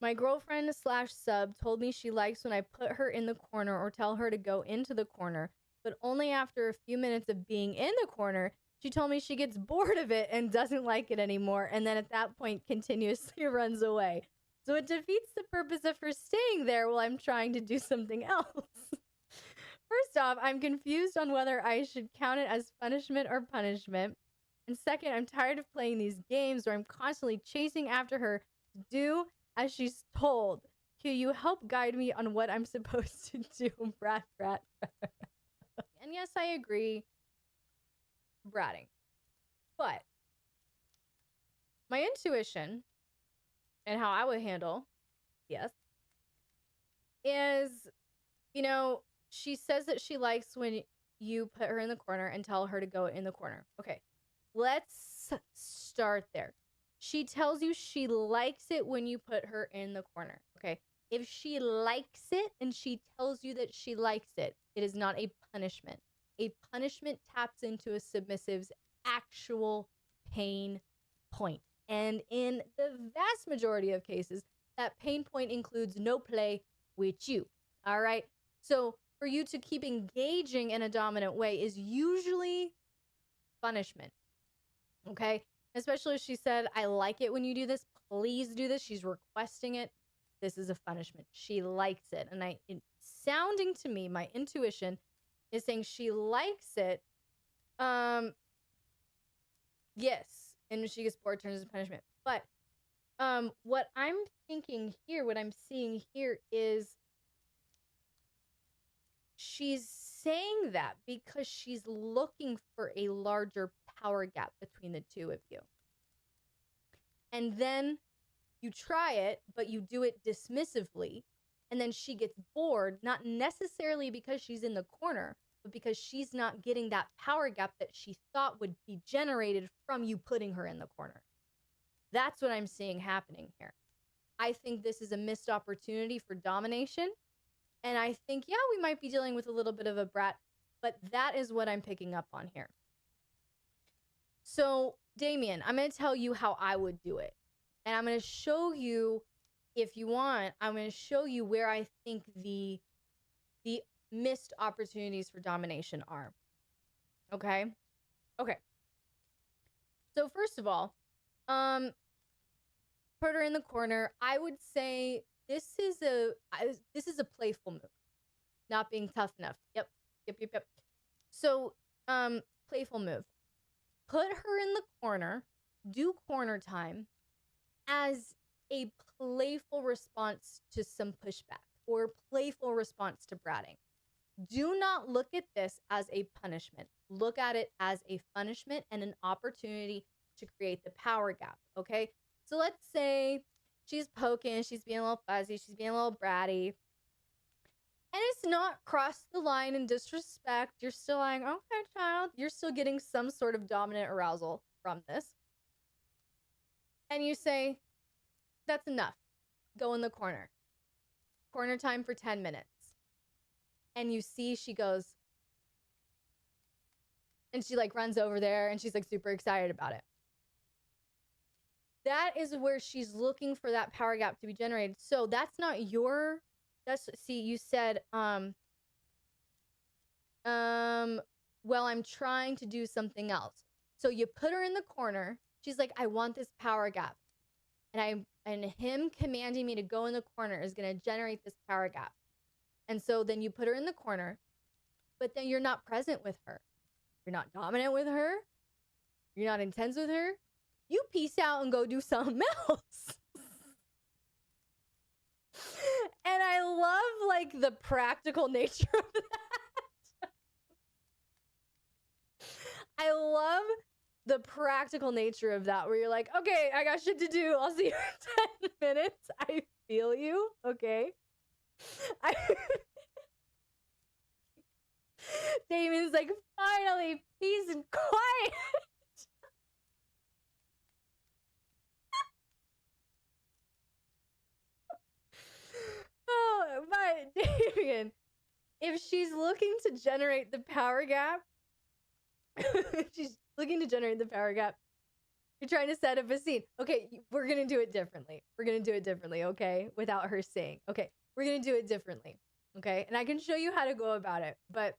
My girlfriend slash sub told me she likes when I put her in the corner or tell her to go into the corner, but only after a few minutes of being in the corner, she told me she gets bored of it and doesn't like it anymore, and then at that point continuously runs away. So it defeats the purpose of her staying there while I'm trying to do something else. First off, I'm confused on whether I should count it as punishment or punishment. And second, I'm tired of playing these games where I'm constantly chasing after her to do as she's told. Can you help guide me on what I'm supposed to do? Brat. And yes, I agree. Bratting. But my intuition and how I would handle, yes, is, she says that she likes when you put her in the corner and tell her to go in the corner. Okay, let's start there. She tells you she likes it when you put her in the corner. Okay, if she likes it and she tells you that she likes it, it is not a punishment. A punishment taps into a submissive's actual pain point. And in the vast majority of cases, that pain point includes no play with you. All right. So for you to keep engaging in a dominant way is usually punishment. Okay. Especially if she said, I like it when you do this. Please do this. She's requesting it. This is a punishment. She likes it. And it's sounding to me, my intuition is saying she likes it. Yes. And when she gets bored, turns into punishment. But what I'm thinking here, what I'm seeing here is she's saying that because she's looking for a larger power gap between the two of you. And then you try it, but you do it dismissively. And then she gets bored, not necessarily because she's in the corner, but because she's not getting that power gap that she thought would be generated from you putting her in the corner. That's what I'm seeing happening here. I think this is a missed opportunity for domination. And I think, yeah, we might be dealing with a little bit of a brat, but that is what I'm picking up on here. So, Damien, I'm going to tell you how I would do it. And I'm going to show you, if you want, I'm going to show you where I think the missed opportunities for domination are. Okay? Okay. So first of all, put her in the corner. I would say this is a playful move. Not being tough enough. Yep. So, playful move. Put her in the corner, do corner time as a playful response to some pushback or playful response to bratting. Do not look at this as a punishment. Look at it as a punishment and an opportunity to create the power gap, okay? So let's say she's poking, she's being a little fuzzy, she's being a little bratty, and it's not crossed the line in disrespect. You're still like, okay, child. You're still getting some sort of dominant arousal from this. And you say, that's enough. Go in the corner. Corner time for 10 minutes. And you see she goes, and she like runs over there and she's like super excited about it. That is where she's looking for that power gap to be generated. So that's not your, see, you said, well, I'm trying to do something else. So you put her in the corner. She's like, I want this power gap. And him commanding me to go in the corner is going to generate this power gap. And so then you put her in the corner, but then you're not present with her. You're not dominant with her. You're not intense with her. You peace out and go do something else. And I love like the practical nature of that. I love the practical nature of that, where you're like, okay, I got shit to do. I'll see you in 10 minutes. I feel you. Okay. Damon's like, finally, peace and quiet. Oh, but Damien, if she's looking to generate the power gap, You're trying to set up a scene. Okay, we're going to do it differently. We're going to do it differently, okay? Without her saying. Okay, we're going to do it differently, okay? And I can show you how to go about it. But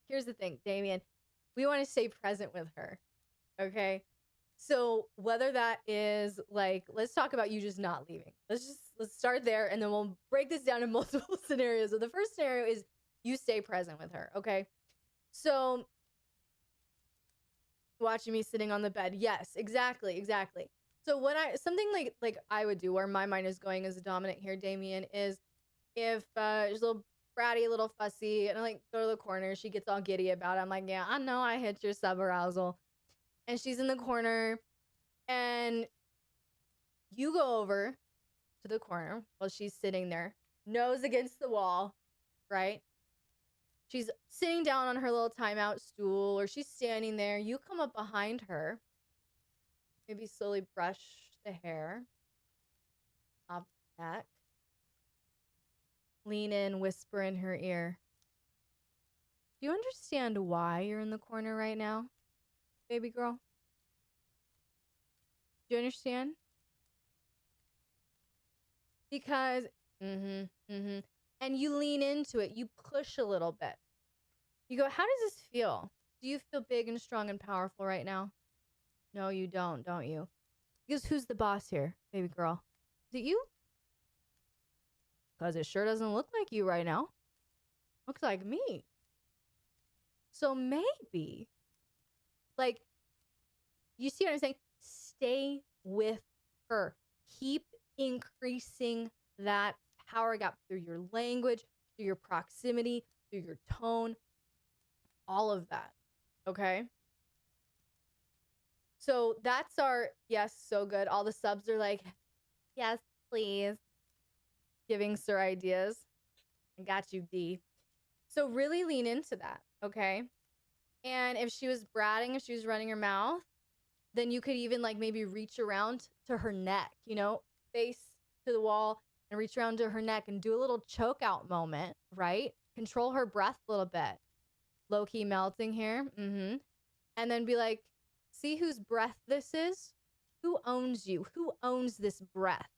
here's the thing, Damien. We want to stay present with her, okay? So whether that is like, let's talk about you just not leaving. Let's start there, and then we'll break this down in multiple scenarios. So the first scenario is you stay present with her, okay? So watching me sitting on the bed. Yes, exactly. So what something like I would do, where my mind is going as a dominant here, Damien, is if she's a little bratty, a little fussy, and I like go to the corner, she gets all giddy about it. I'm like, yeah, I know I hit your sub arousal. And she's in the corner, and you go over to the corner while she's sitting there, nose against the wall, right? She's sitting down on her little timeout stool, or she's standing there. You come up behind her, maybe slowly brush the hair off the neck, lean in, whisper in her ear. Do you understand why you're in the corner right now, baby girl? Do you understand? Because, and you lean into it. You push a little bit. You go, how does this feel? Do you feel big and strong and powerful right now? No, you don't you? Because who's the boss here, baby girl? Is it you? Because it sure doesn't look like you right now. Looks like me. So maybe, like, you see what I'm saying? Stay with her. Keep increasing that power gap through your language, through your proximity, through your tone, all of that. Okay? So that's our yes, so good. All the subs are like, yes, please. Giving Sir ideas. I got you, D. So really lean into that, okay? And if she was bratting, if she was running her mouth, then you could even like maybe reach around to her neck, you know, face to the wall and reach around to her neck and do a little choke out moment, right? Control her breath a little bit. Low key melting here. And then be like, see whose breath this is? Who owns you? Who owns this breath?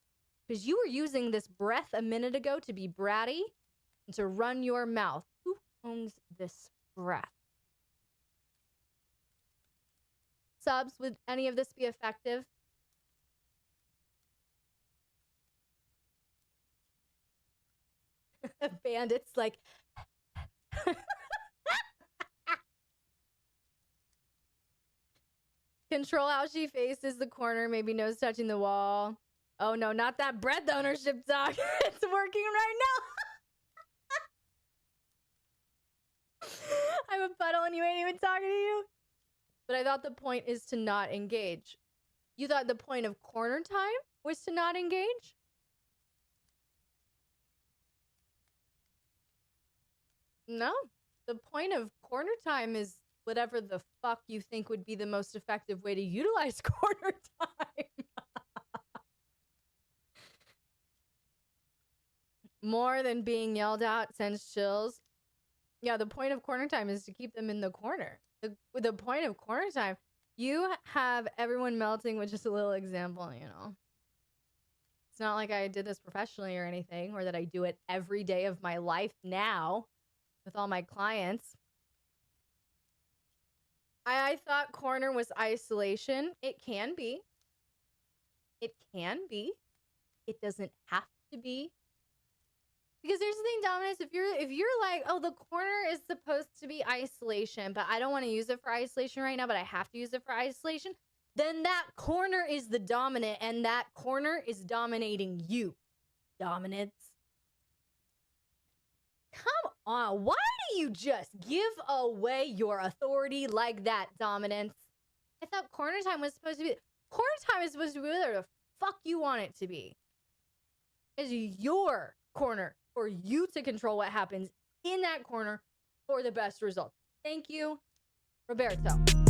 Because you were using this breath a minute ago to be bratty and to run your mouth. Who owns this breath? Subs, would any of this be effective? Bandits like control how she faces the corner, maybe nose touching the wall. Oh no, not that breath ownership talk. It's working right now. I'm a puddle and you ain't even talking to you. But I thought the point is to not engage. You thought the point of corner time was to not engage? No. The point of corner time is whatever the fuck you think would be the most effective way to utilize corner time. More than being yelled at sends chills. Yeah, the point of corner time is to keep them in the corner. The point of corner time, you have everyone melting with just a little example, you know. It's not like I did this professionally or anything, or that I do it every day of my life now with all my clients. I thought corner was isolation. It can be. It can be. It doesn't have to be. Because there's the thing, Dominus, if you're like, oh, the corner is supposed to be isolation, but I don't want to use it for isolation right now, but I have to use it for isolation, then that corner is the dominant, and that corner is dominating you. Dominance. Come on, why do you just give away your authority like that, Dominance? I thought corner time was supposed to be whatever the fuck you want it to be. It's your corner for you to control what happens in that corner for the best result. Thank you, Roberto.